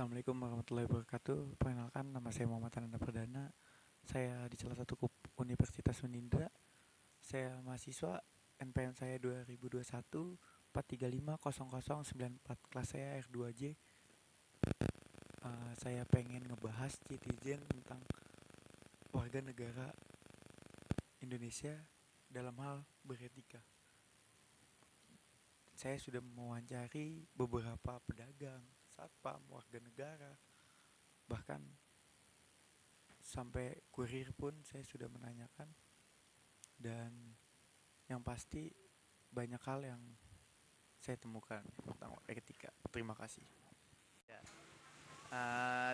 Assalamualaikum warahmatullahi wabarakatuh. Perkenalkan, nama saya Muhammad Ananda Perdana. Saya di salah satu Universitas Unindra. Saya mahasiswa, NPM saya 2021 4350094, kelas saya R2J. Saya pengen ngebahas citizen tentang warga negara Indonesia dalam hal beretika. Saya sudah mewawancari beberapa pedagang, satpam, warga negara, bahkan sampai kurir pun saya sudah menanyakan, dan yang pasti banyak hal yang saya temukan tentang etika. Terima kasih.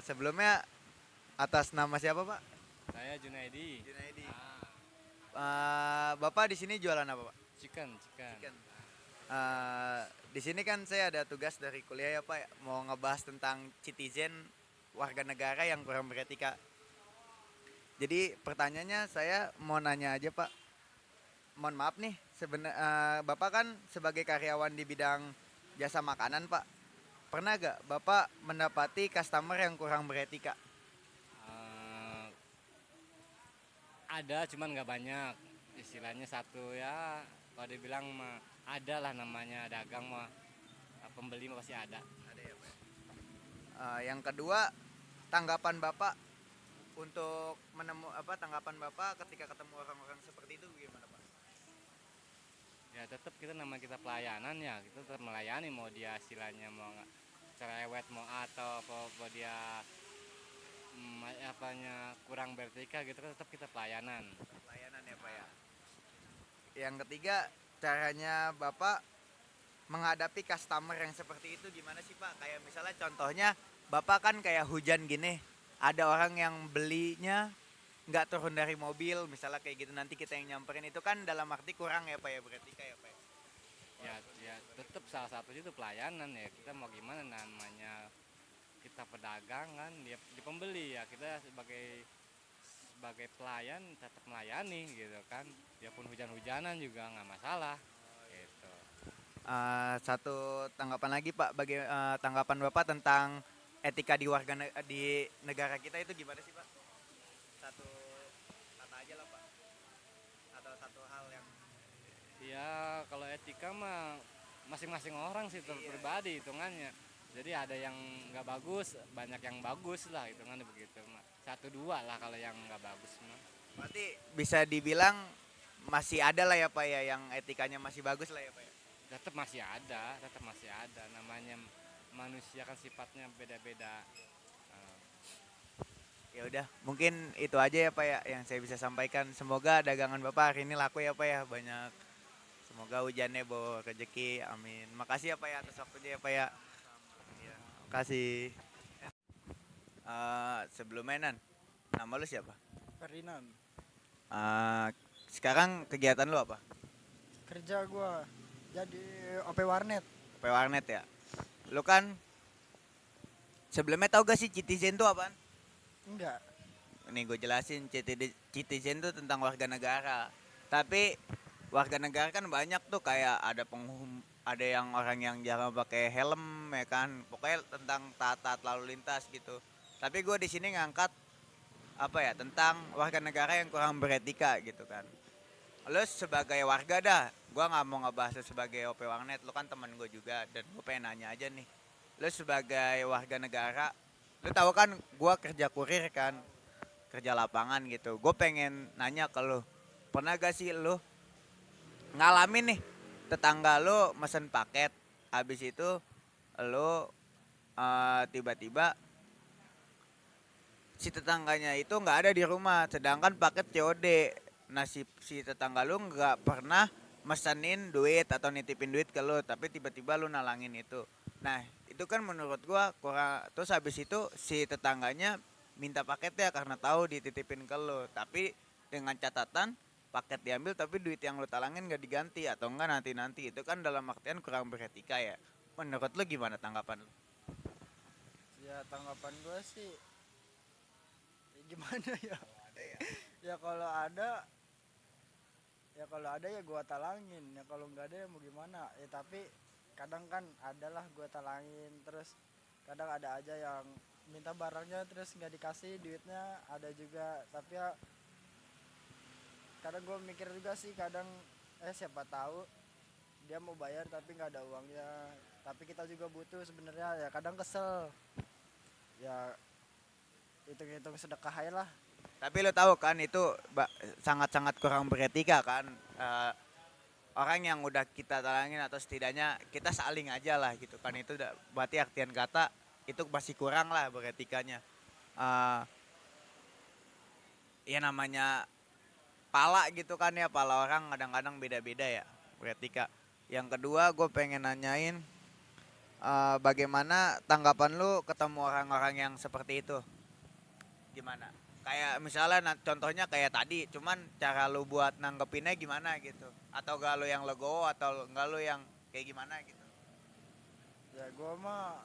Sebelumnya atas nama siapa, Pak? Saya Junaidi. Junaidi. Bapak di sini jualan apa, Pak? Chicken. Di sini kan saya ada tugas dari kuliah ya, Pak, mau ngebahas tentang citizen, warga negara yang kurang beretika. Jadi pertanyaannya saya mau nanya aja, Pak. Mohon maaf nih, Bapak kan sebagai karyawan di bidang jasa makanan, Pak. Pernah gak Bapak mendapati customer yang kurang beretika? Eh, ada, cuman nggak banyak. Istilahnya satu ya, kalau dibilang mah ada lah namanya dagang mah. Pembeli mah pasti ada. Ada ya, Pak. Yang kedua, tanggapan Bapak untuk tanggapan Bapak ketika ketemu orang-orang seperti itu gimana, Pak? Ya tetap kita pelayanan ya, kita tetap melayani, mau dia istilahnya mau cerewet mau atau mau dia kurang beretika gitu kan, tetap kita pelayanan. Pelayanan ya, Pak ya. Yang ketiga, caranya Bapak menghadapi customer yang seperti itu gimana sih, Pak? Kayak misalnya contohnya Bapak kan kayak hujan gini, ada orang yang belinya nggak turun dari mobil, misalnya kayak gitu, nanti kita yang nyamperin, itu kan dalam arti kurang ya, Pak ya, beretika ya, Pak ya. Ya tetap salah satu itu pelayanan ya, kita mau gimana namanya kita pedagang kan, dia di pembeli ya, kita sebagai pelayan tetap melayani gitu kan, dia pun hujan-hujanan juga nggak masalah gitu. Satu tanggapan lagi, Pak, tanggapan Bapak tentang etika di negara kita itu gimana sih, Pak? Satu kata aja lah, Pak, atau satu hal yang Ya kalau etika mah masing-masing orang sih, pribadi hitungannya. Jadi ada yang nggak bagus, banyak yang bagus lah hitungannya begitu mah. Satu dua lah kalau yang nggak bagus mah. berarti bisa dibilang masih ada lah ya, Pak ya, yang etikanya masih bagus lah ya, Pak ya. Tetap masih ada. Namanya manusia kan sifatnya beda-beda. Eh, Ya udah, mungkin itu aja ya, Pak ya, yang saya bisa sampaikan. Semoga dagangan Bapak hari ini laku ya, Pak ya, banyak. Semoga hujannya bawa rezeki, amin. Makasih ya, Pak ya, atas waktunya ya, Pak ya. Ya, makasih. Sebelumnya Nan, nama lu siapa? Ferdinand. Uh, Sekarang kegiatan lu apa? Kerja gua jadi OP warnet. P warnet ya. Lu kan sebelumnya tahu gak sih citizen itu apaan? Enggak. Nih gue jelasin, citizen itu tentang warga negara. Tapi warga negara kan banyak tuh, kayak ada yang orang yang jarang pakai helm ya kan. Pokoknya tentang taat lalu lintas gitu. Tapi gue di sini ngangkat apa ya, tentang warga negara yang kurang beretika gitu kan. Lo sebagai warga dah, gue nggak mau ngebahas lo sebagai OP warnet, lo kan teman gue juga, dan gue pengen nanya aja nih, lo sebagai warga negara, lo tahu kan gue kerja kurir kan, kerja lapangan gitu. Gue pengen nanya ke lo, pernah gak sih lo ngalamin nih tetangga lo mesen paket, habis itu lo tiba-tiba si tetangganya itu nggak ada di rumah, sedangkan paket COD. Nah, si tetangga lu nggak pernah mesenin duit atau nitipin duit ke lu, tapi tiba-tiba lu nalangin itu. Nah, itu kan menurut gua kurang. Terus habis itu si tetangganya minta paketnya karena tahu dititipin ke lu, tapi dengan catatan paket diambil tapi duit yang lu talangin nggak diganti, atau enggak nanti, itu kan dalam artian kurang beretika ya. Menurut lu gimana tanggapan lu? Ya tanggapan gua sih ya gimana ya? Ada ya. Ya kalau ada ya gua talangin. Ya kalau nggak ada ya mau gimana? Ya tapi kadang kan adalah gua talangin terus kadang ada aja yang minta barangnya terus nggak dikasih duitnya, ada juga. Tapi ya kadang gue mikir juga sih, kadang siapa tahu dia mau bayar tapi nggak ada uangnya, tapi kita juga butuh sebenarnya, ya kadang kesel, ya hitung-hitung sedekah aja lah. Tapi lo tahu kan itu sangat-sangat kurang beretika kan. Orang yang udah kita talangin atau setidaknya kita saling aja lah gitu kan, itu berarti artian kata itu masih kurang lah beretikanya. Eh, Ya namanya pala gitu kan ya, pala orang kadang-kadang beda-beda ya beretika. Yang kedua gue pengen nanyain, bagaimana tanggapan lu ketemu orang-orang yang seperti itu? Gimana? Kayak misalnya contohnya kayak tadi, cuman cara lu buat nanggepinnya gimana gitu? Atau gak lu yang legowo atau enggak lu yang kayak gimana gitu? Ya gue mah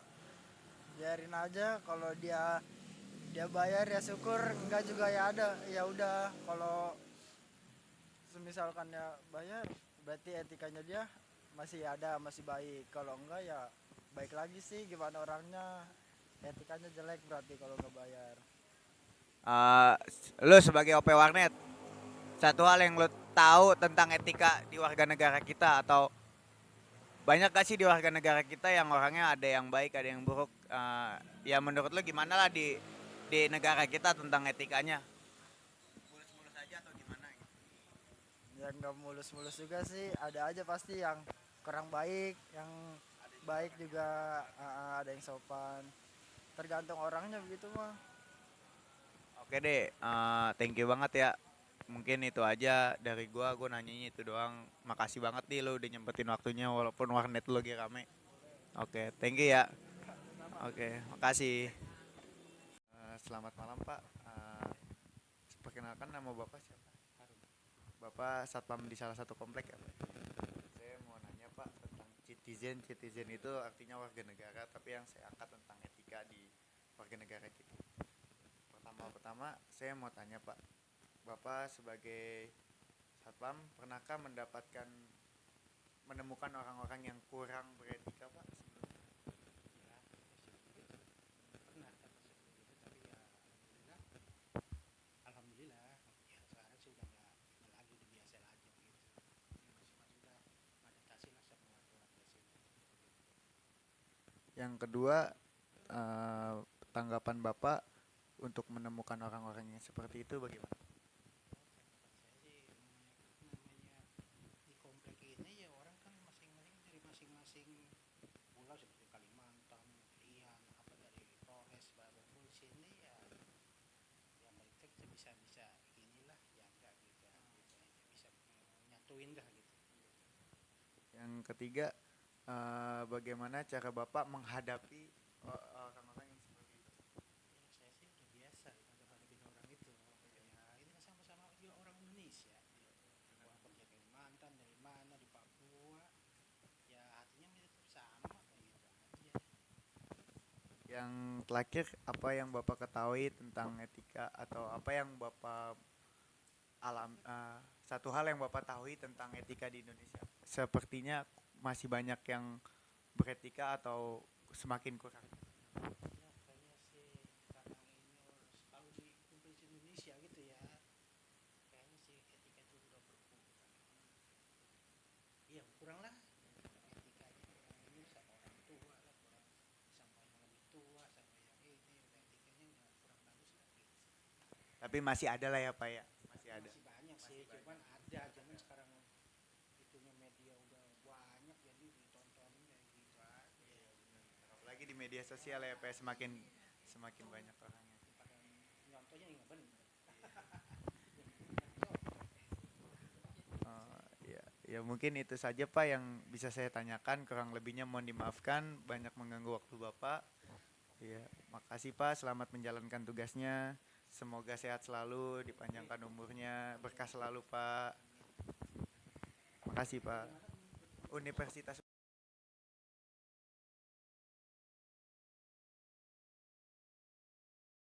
biarin aja, kalau dia dia bayar ya syukur, enggak juga ya ada, ya udah. Kalau misalkan ya bayar, berarti etikanya dia masih ada, masih baik. Kalau enggak ya baik lagi sih, gimana orangnya, etikanya jelek berarti kalau nggak bayar. Eh, Lu sebagai OP warnet, satu hal yang lu tahu tentang etika di warga negara kita, atau banyak gak sih di warga negara kita yang orangnya ada yang baik ada yang buruk? Ya menurut lu gimana lah di negara kita tentang etikanya? Mulus-mulus aja atau gimana gitu? Ya nggak mulus-mulus juga sih, ada aja pasti yang kurang baik, yang baik juga ada yang sopan, tergantung orangnya begitu mah. Oke deh, thank you banget ya. Mungkin itu aja dari gua nanyanya itu doang. Makasih banget nih lu udah nyempetin waktunya walaupun warnet lu lagi rame. Oke, thank you ya. Oke, makasih. Selamat malam Pak. Perkenalkan, nama Bapak siapa? Bapak satpam di salah satu komplek ya Pak? Saya mau nanya Pak tentang citizen. Citizen itu artinya warga negara, tapi yang saya angkat tentang etika di warga negara kita. Pertama saya mau tanya Pak, Bapak sebagai satpam pernahkah menemukan orang-orang yang kurang beretika Pak sebelumnya? Pernah dapat seperti itu, tapi ya alhamdulillah ya sekarang sih udah nggak lagi, udah biasa aja gitu. Masih sudah adaptasi lah sama warga sini. Yang kedua, tanggapan Bapak untuk menemukan orang-orang yang seperti itu bagaimana? Tanggapan saya sih namanya di komplek ini ya orang kan masing-masing dari masing-masing pulau, seperti Kalimantan, Riau, apa dari Flores, Baru polisi ini ya yang paling kita bisa inilah jaga gitu aja, bisa nyatuin dah gitu. Yang ketiga, bagaimana cara Bapak menghadapi orang-orang yang seperti itu? Ya saya sih udah biasa menghadapi orang itu. Ya ini kan sama-sama juga orang Indonesia. Walaupun dia Kalimantan, dari mana, di Papua, ya hatinya tetap sama gitu aja. Yang terakhir, apa yang Bapak ketahui tentang etika, atau apa yang Bapak satu hal yang Bapak tahu tentang etika di Indonesia? Sepertinya masih banyak yang beretika atau semakin kurang. Ya kayaknya sih karena ini selalu dikumpul di Indonesia gitu ya. Kayaknya sih etika itu udah berkurang. Iya kurang lah etikanya. Ini sama orang tua lah, kurang sama yang lebih tua, sama yang ini udah etikanya udah kurang bagus lah gitu. Tapi masih ada lah ya Pak ya, masih ada. Masih banyak sih, cuman cuman sekarang itunya media udah banyak jadi ditontonin kayak gitu aja. Apalagi di media sosial ya Pak, semakin semakin banyak orangnya. Pada nyontohnya nggak bener. Ya, ya mungkin itu saja Pak yang bisa saya tanyakan. Kurang lebihnya mohon dimaafkan, banyak mengganggu waktu Bapak. Ya, makasih Pak, selamat menjalankan tugasnya. Semoga sehat selalu, dipanjangkan umurnya, berkah selalu Pak. Makasih Pak. Universitas